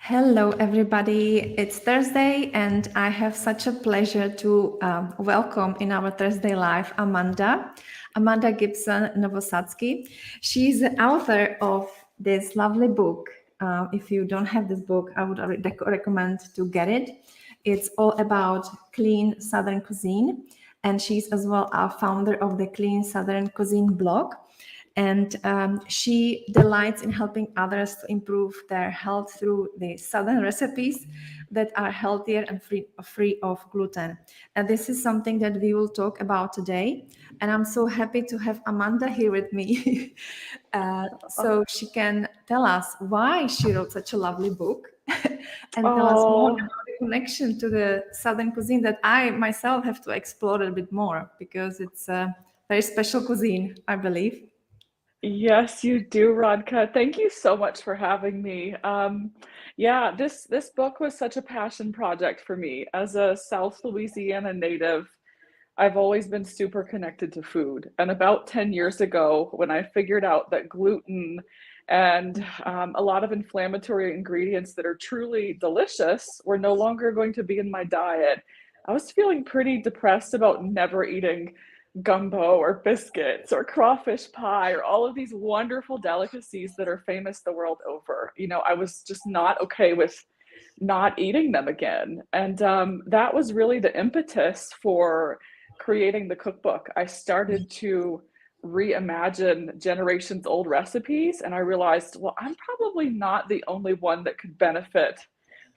Hello, everybody. It's Thursday, and I have such a pleasure to welcome in our Thursday Live Amanda Gipson Nowosadzki. She's the author of this lovely book. If you don't have this book, I would recommend to get it. It's all about clean Southern cuisine, and she's as well a founder of the Clean Southern Cuisine blog. And she delights in helping others to improve their health through the southern recipes that are healthier and free of gluten. And this is something that we will talk about today. And I'm so happy to have Amanda here with me. So she can tell us why she wrote such a lovely book and tell us more Oh, about the connection to the southern cuisine that I myself have to explore a bit more because it's a very special cuisine, I believe. yes, you do, Radka. Thank you so much for having me. Yeah, this book was such a passion project for me. As a South Louisiana native, I've always been super connected to food. And about 10 years ago, when I figured out that gluten and a lot of inflammatory ingredients that are truly delicious were no longer going to be in my diet, I was feeling pretty depressed about never eating gumbo or biscuits or crawfish pie or all of these wonderful delicacies that are famous the world over. I was just not okay with not eating them again. And that was really the impetus for creating the cookbook. I started to reimagine generations old recipes, and I realized, well, I'm probably not the only one that could benefit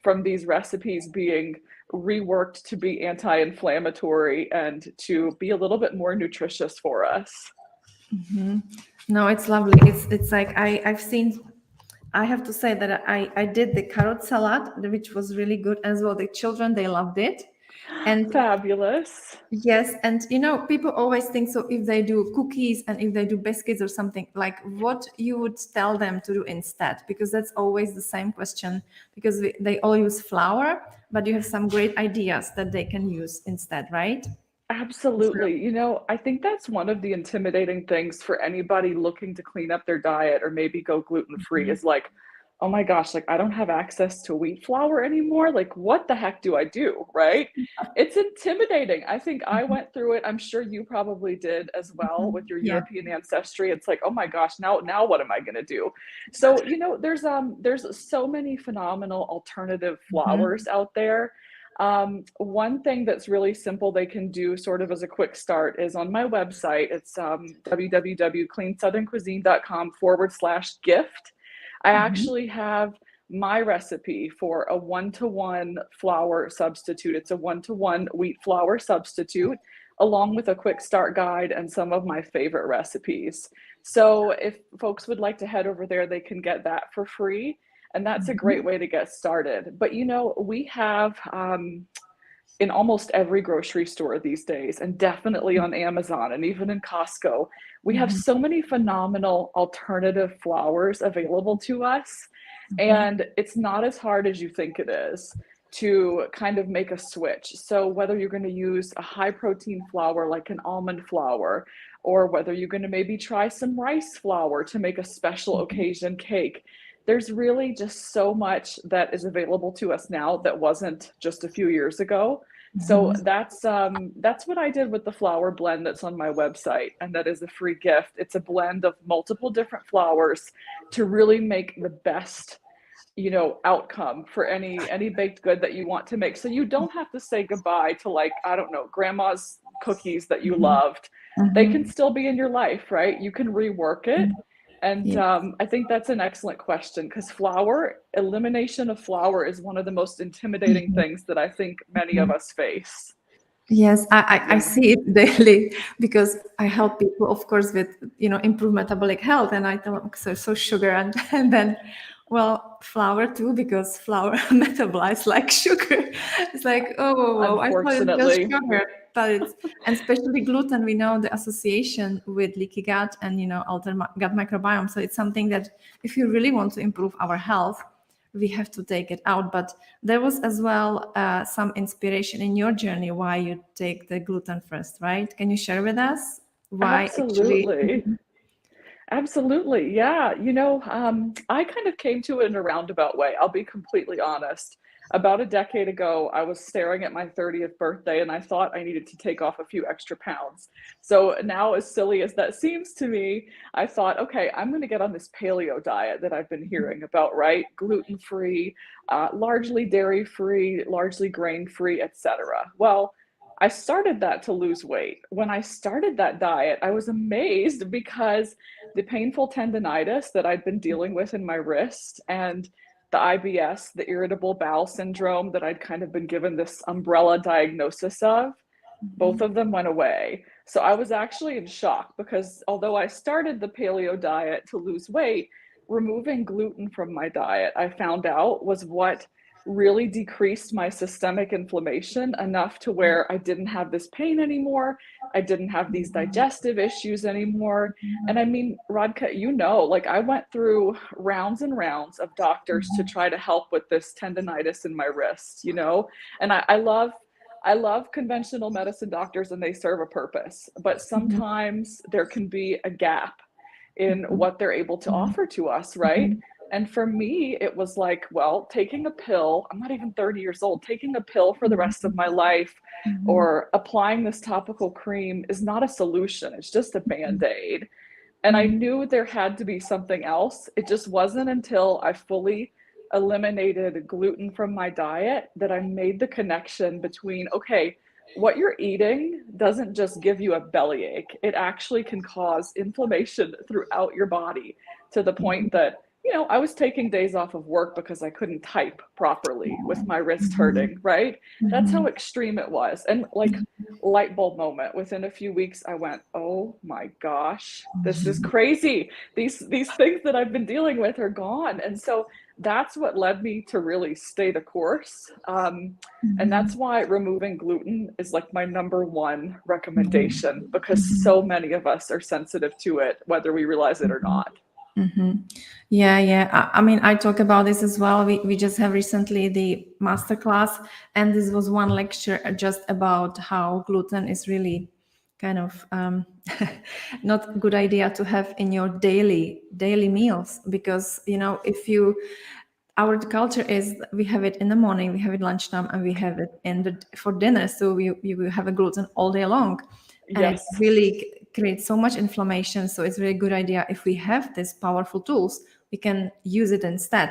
from these recipes being reworked to be anti-inflammatory and to be a little bit more nutritious for us. Mhm. No, it's lovely. It's like I've seen. I have to say that I did the carrot salad, which was really good as well. The children they loved it, and Fabulous. yes, and people always think so if they do cookies and if they do biscuits or something like what you would tell them to do instead, because that's always the same question because they all use flour, but you have some great ideas that they can use instead, right? So, Absolutely. I think that's one of the intimidating things for anybody looking to clean up their diet or maybe go gluten free mhm. is like, oh my gosh, like I don't have access to wheat flour anymore. Like, what the heck do I do? Right? It's intimidating. I think I Mhm. went through it. I'm sure you probably did as well with Mhm. your Yeah. European ancestry. It's like, oh my gosh, now what am I gonna do? So, there's so many phenomenal alternative flours Mhm. out there. One thing that's really simple they can do, sort of as a quick start, is on my website. It's www.cleansoutherncuisine.com/gift. I Mhm. actually have my recipe for a one-to-one flour substitute. It's a one-to-one wheat flour substitute, along with a quick start guide and some of my favorite recipes. So if folks would like to head over there, they can get that for free. And that's a great Mhm. way to get started. But we have in almost every grocery store these days, and definitely on Amazon and even in Costco, we have Mhm. so many phenomenal alternative flours available to us. Mhm. And it's not as hard as you think it is to kind of make a switch. So, whether you're going to use a high protein flour like an almond flour, or whether you're going to maybe try some rice flour to make a special Mhm. occasion cake, there's really just so much that is available to us now that wasn't just a few years ago. So Mhm. that's what I did with the flour blend that's on my website, and that is a free gift. It's a blend of multiple different flours to really make the best outcome for any baked good that you want to make, so you don't have to say goodbye to, like, I don't know, grandma's cookies that you Mhm. loved. They can Mhm. still be in your life, right? You can rework it. And Yeah. I think that's an excellent question, because elimination of flour is one of the most intimidating Mhm. things that I think many of Mhm. us face. Yes, I Yeah. see it daily because I help people, of course, with improve metabolic health, and I tell them so sugar and then well flour too because flour metabolize like sugar. It's like oh, I thought it's just Unfortunately. sugar, but it's and especially gluten. We know the association with leaky gut and altered gut microbiome. So it's something that if you really want to improve our health, we have to take it out. But there was as well some inspiration in your journey why you take the gluten first, right? Can you share with us why actually? Absolutely. Absolutely. Yeah. I kind of came to it in a roundabout way. I'll be completely honest. About a decade ago, I was staring at my 30th birthday and I thought I needed to take off a few extra pounds. So now, as silly as that seems to me, I thought, okay, I'm going to get on this paleo diet that I've been hearing about, right? Gluten free, largely dairy free, largely grain free, etc. Well, I started that to lose weight. When I started that diet, I was amazed because the painful tendonitis that I'd been dealing with in my wrist and the IBS, the irritable bowel syndrome that I'd kind of been given this umbrella diagnosis of, both Mhm. of them went away. So I was actually in shock because although I started the paleo diet to lose weight, removing gluten from my diet, I found out was what really decreased my systemic inflammation enough to where I didn't have this pain anymore. I didn't have these digestive issues anymore. And I mean, Radka, like I went through rounds and rounds of doctors to try to help with this tendonitis in my wrist, and I love conventional medicine doctors and they serve a purpose, but Mhm. sometimes there can be a gap in Mhm. what they're able to Mhm. offer to us, right? Mhm. And for me, it was like, well, taking a pill, I'm not even 30 years old, taking a pill for the rest of my life Mhm. or applying this topical cream is not a solution. It's just a Mhm. band-aid. And I Mhm. knew there had to be something else. It just wasn't until I fully eliminated gluten from my diet that I made the connection between, okay, what you're eating doesn't just give you a bellyache, it actually can cause inflammation throughout your body to the point that, I was taking days off of work because I couldn't type properly with my wrist Mhm. hurting, right? That's how Mhm. extreme it was. And like, light bulb moment. Within a few weeks, I went, "Oh my gosh, this is Mhm. crazy. These things that I've been dealing with are gone." And so that's what led me to really stay the course. And that's Mhm. why removing gluten is like my number one Mhm. recommendation because Mhm. so many of us are sensitive to it, whether we realize it or Mhm. not. Mhm. Yeah, yeah. I mean, I talk about this as well. We just have recently the master class, and this was one lecture just about how gluten is really kind of not a good idea to have in your daily meals because if you our culture is we have it in the morning, we have it lunchtime, and we have it for dinner. So we will have a gluten all day long, and it Yes. really creates so much inflammation. So it's a really good idea if we have these powerful tools, we can use it instead.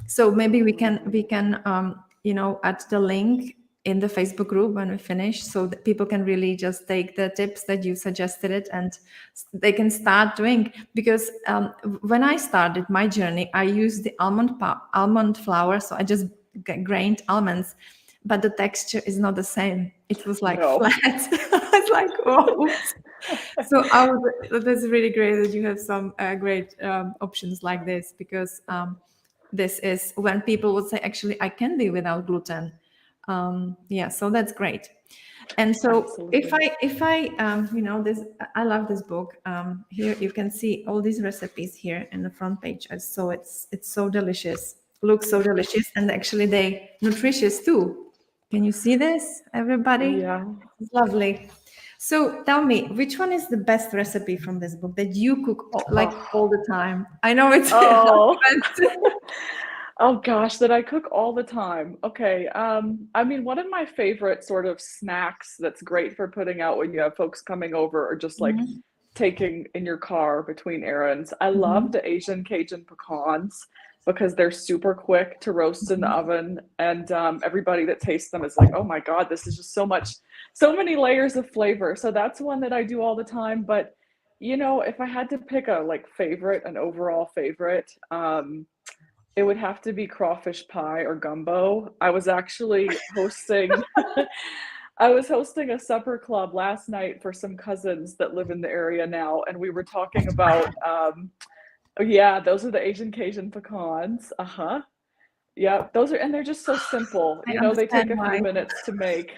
So maybe we can add the link in the Facebook group when we finish, so that people can really just take the tips that you suggested it and they can start doing. Because when I started my journey, I used the almond flour, so I just grained almonds, but the texture is not the same. It was like No. flat. I was like, oh, oops. So that's really great that you have some great options like this, because this is when people would say, actually, I can be without gluten. Yeah, so that's great. And so Absolutely. if I this, I love this book. Here you can see all these recipes here in the front page. And so it's so delicious, looks so delicious, and actually they nutritious too. Can you see this, everybody? Yeah. It's lovely. So tell me, which one is the best recipe from this book that you cook like Oh. all the time? I know it's Oh. husband. Oh gosh, that I cook all the time. Okay. I mean, one of my favorite sort of snacks that's great for putting out when you have folks coming over or just like Mhm, taking in your car between errands. I love mhm, the Asian Cajun pecans because they're super quick to roast in the mhm. oven, and everybody that tastes them is like, "Oh my God, this is just so many layers of flavor." So that's one that I do all the time. But if I had to pick a like favorite, an overall favorite, it would have to be crawfish pie or gumbo. I was actually hosting I was hosting a supper club last night for some cousins that live in the area now, and we were talking about oh yeah, those are the Asian Cajun pecans. Uh-huh. Yeah, those are, and they're just so simple. I They take understand a few why. minutes to make.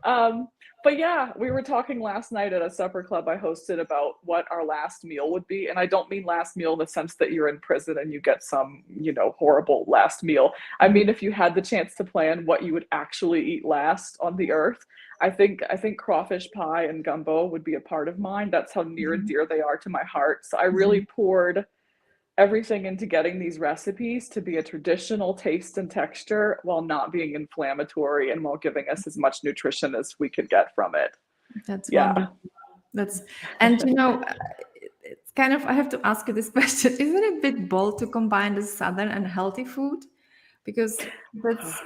Um, But yeah, we were talking last night at a supper club I hosted about what our last meal would be. And I don't mean last meal in the sense that you're in prison and you get some, horrible last meal. I mean, if you had the chance to plan what you would actually eat last on the earth, I think crawfish pie and gumbo would be a part of mine. That's how near and dear they are to my heart. So I really poured everything into getting these recipes to be a traditional taste and texture while not being inflammatory and while giving us as much nutrition as we could get from it. That's Yeah. wonderful. And it's kind of, I have to ask you this question. Isn't it a bit bold to combine the Southern and healthy food? Because that's,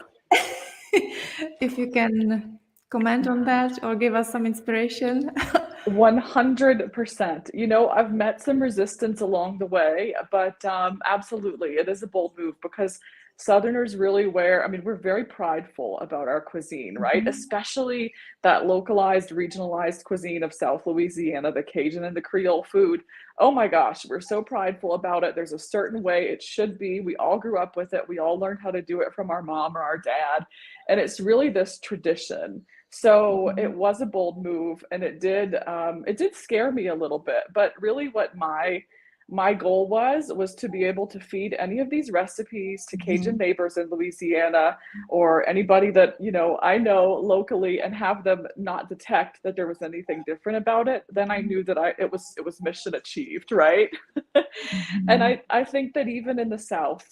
if you can comment on that or give us some inspiration. 100%. I've met some resistance along the way, but absolutely, it is a bold move because Southerners really we're very prideful about our cuisine, right? Especially that localized, regionalized cuisine of South Louisiana, the Cajun and the Creole food. Oh my gosh, we're so prideful about it. There's a certain way it should be. We all grew up with it. We all learned how to do it from our mom or our dad. And it's really this tradition. So it was a bold move, and it did scare me a little bit. But really, what my goal was to be able to feed any of these recipes to Cajun neighbors in Louisiana or anybody that I know locally, and have them not detect that there was anything different about it. Then I knew that it was mission achieved, right? And I think that even in the South,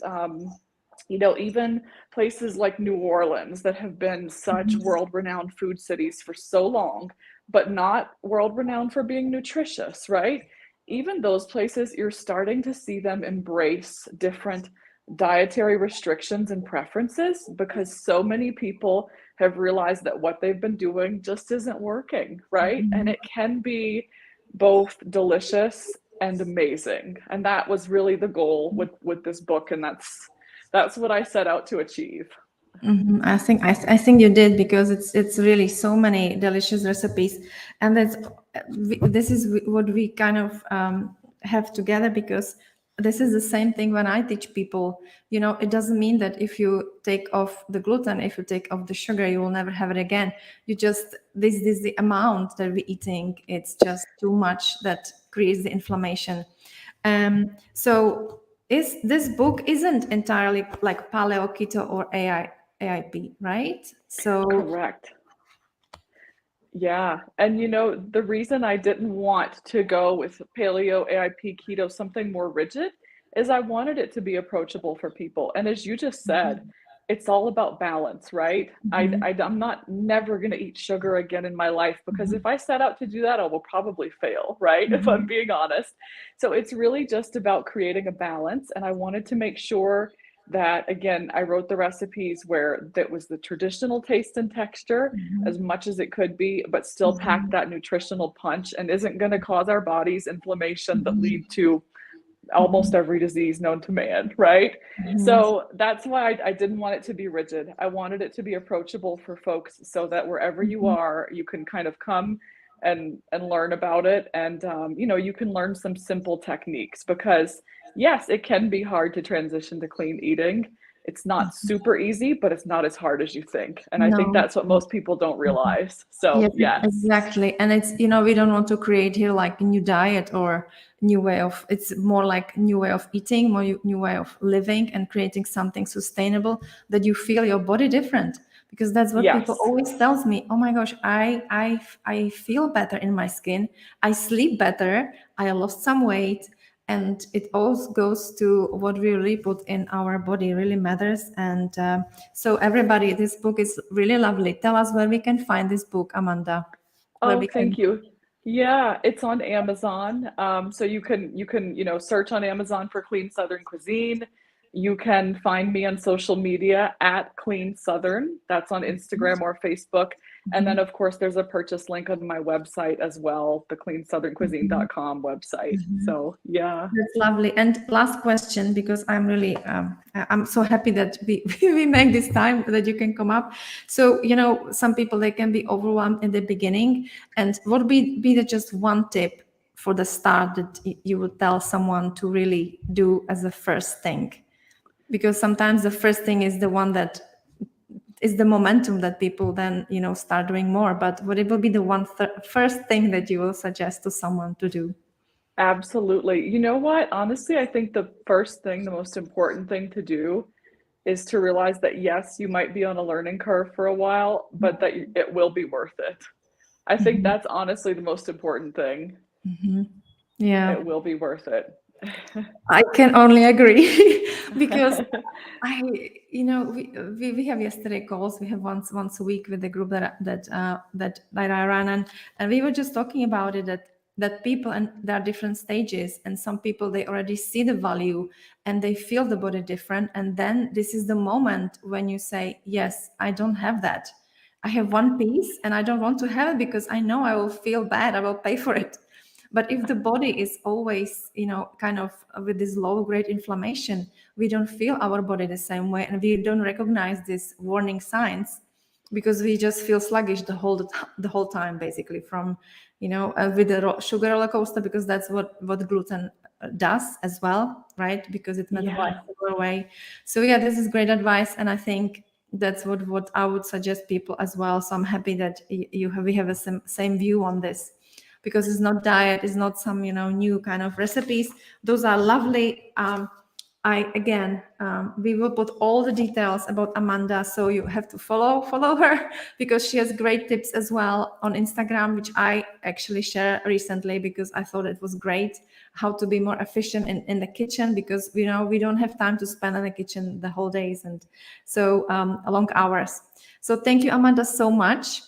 even places like New Orleans that have been such world-renowned food cities for so long, but not world-renowned for being nutritious, right? Even those places, you're starting to see them embrace different dietary restrictions and preferences because so many people have realized that what they've been doing just isn't working, right? And it can be both delicious and amazing. And that was really the goal with this book, and that's what I set out to achieve. I think you did, because it's really so many delicious recipes, and this is what we kind of have together, because this is the same thing when I teach people. It doesn't mean that if you take off the gluten, if you take off the sugar, you will never have it again. You just this the amount that we're eating, it's just too much that creates the inflammation. So this book isn't entirely like paleo, keto, or AIP, right? So Correct. Yeah. And the reason I didn't want to go with paleo, AIP, keto, something more rigid, is I wanted it to be approachable for people. And as you just said, it's all about balance, right? I'm not never going to eat sugar again in my life, because if I set out to do that, I will probably fail, right? If I'm being honest. So it's really just about creating a balance. And I wanted to make sure that, again, I wrote the recipes where that was the traditional taste and texture as much as it could be, but still packed that nutritional punch and isn't going to cause our bodies inflammation that lead to almost every disease known to man, right? So that's why I didn't want it to be rigid. I wanted it to be approachable for folks, so that wherever you are, you can kind of come and learn about it. And you can learn some simple techniques, because yes, it can be hard to transition to clean eating. It's not super easy, but it's not as hard as you think. And I think no. that's what most people don't realize. So Yeah, yes. exactly. And it's, we don't want to create here like a new diet or new way of, it's more like a new way of eating, more new way of living, and creating something sustainable that you feel your body different. Because that's what people Yes. always tells me. Oh my gosh, I feel better in my skin. I sleep better. I lost some weight. And it all goes to what we really put in our body really matters. And so everybody, this book is really lovely. Tell us where we can find this book, Amanda. Where Oh, we can. thank you. Yeah, it's on Amazon. So you can search on Amazon for Clean Southern Cuisine. You can find me on social media at Clean Southern. That's on Instagram or Facebook. And then, of course, there's a purchase link on my website as well, the cleansoutherncuisine.com website. So, yeah. That's lovely. And last question, because I'm really, I'm so happy that we make this time that you can come up. So, some people, they can be overwhelmed in the beginning. And what would be the just one tip for the start that you would tell someone to really do as a first thing? Because sometimes the first thing is the one that is the momentum that people then, start doing more. But what it will be the first thing that you will suggest to someone to do? Absolutely. You know what? Honestly, I think the first thing, the most important thing to do is to realize that yes, you might be on a learning curve for a while, but that it will be worth it. I think Mhm. that's honestly the most important thing. Yeah, It will be worth it. I can only agree because we have yesterday calls. We have once a week with the group that I run, and we were just talking about it, that people, and there are different stages, and some people, they already see the value and they feel the body different, and then this is the moment when you say, yes, I don't have that. I have one piece and I don't want to have it because I know I will feel bad. I will pay for it. But if the body is always, kind of with this low grade inflammation, we don't feel our body the same way, and we don't recognize these warning signs because we just feel sluggish the whole time, basically, from, with the sugar roller coaster, because that's what gluten does as well, right? Because it Yeah. metabolizes sugar away. So yeah, this is great advice, and I think that's what I would suggest people as well. So I'm happy that we have a same view on this, because it's not diet, it's not some new kind of recipes. Those are lovely. We will put all the details about Amanda, so you have to follow her because she has great tips as well on Instagram, which I actually share recently because I thought it was great, how to be more efficient in the kitchen, because we don't have time to spend in the kitchen the whole days, and so long hours. So thank you, Amanda, so much.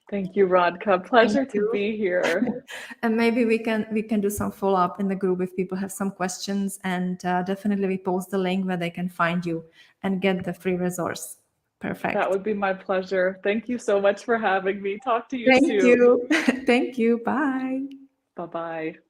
Thank you, Radka. Thank Pleasure to you. be here. And maybe we can do some follow-up in the group if people have some questions, and definitely we post the link where they can find you and get the free resource. That Perfect. would be my pleasure. Thank you so much for having me. Talk to you Thank soon. you. Thank you. Bye. Bye bye.